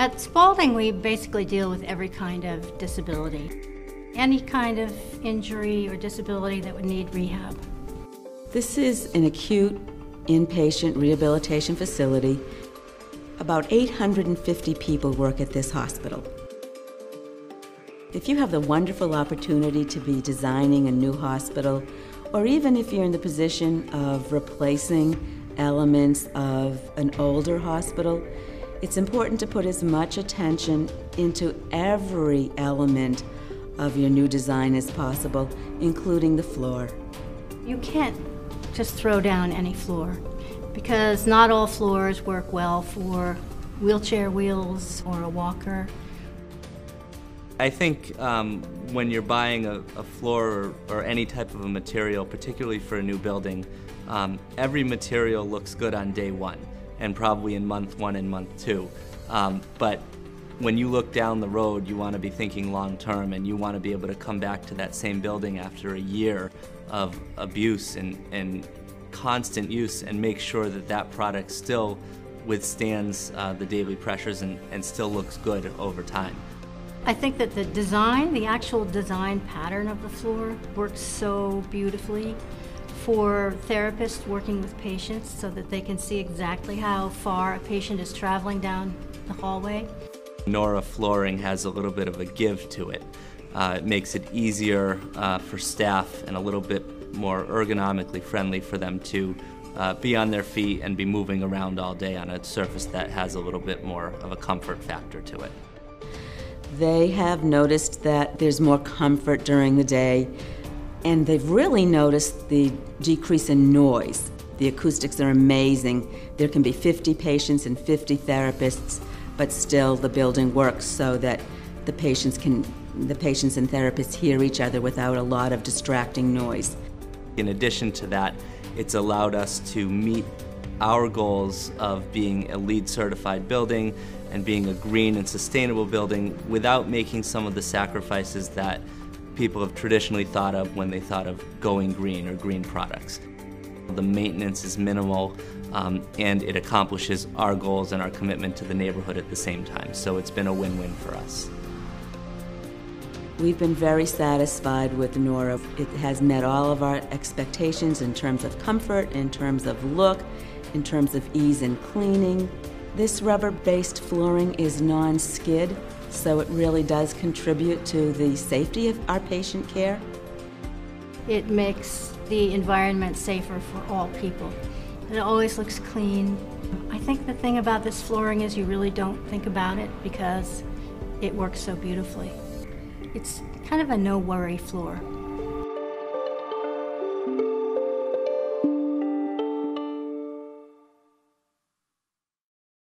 At Spaulding, we basically deal with every kind of disability, any kind of injury or disability that would need rehab. This is an acute inpatient rehabilitation facility. About 850 people work at this hospital. If you have the wonderful opportunity to be designing a new hospital, or even if you're in the position of replacing elements of an older hospital, it's important to put as much attention into every element of your new design as possible, including the floor. You can't just throw down any floor, because not all floors work well for wheelchair wheels or a walker. I think when you're buying a floor or any type of a material, particularly for a new building, every material looks good on day one and probably in month one and month two. But when you look down the road, you want to be thinking long term, and you want to be able to come back to that same building after a year of abuse and constant use and make sure that that product still withstands the daily pressures and still looks good over time. I think that the design, the actual design pattern of the floor works so beautifully for therapists working with patients so that they can see exactly how far a patient is traveling down the hallway. Nora flooring has a little bit of a give to it. It makes it easier for staff and a little bit more ergonomically friendly for them to be on their feet and be moving around all day on a surface that has a little bit more of a comfort factor to it. They have noticed that there's more comfort during the day, and they've really noticed the decrease in noise. The acoustics are amazing. There can be 50 patients and 50 therapists, but still the building works so that the patients and therapists hear each other without a lot of distracting noise. In addition to that, it's allowed us to meet our goals of being a LEED certified building and being a green and sustainable building without making some of the sacrifices that people have traditionally thought of when they thought of going green or green products. The maintenance is minimal, and it accomplishes our goals and our commitment to the neighborhood at the same time. So it's been a win-win for us. We've been very satisfied with Nora. It has met all of our expectations in terms of comfort, in terms of look, in terms of ease in cleaning. This rubber-based flooring is non-skid, so it really does contribute to the safety of our patient care. It makes the environment safer for all people. It always looks clean. I think the thing about this flooring is you really don't think about it because it works so beautifully. It's kind of a no-worry floor.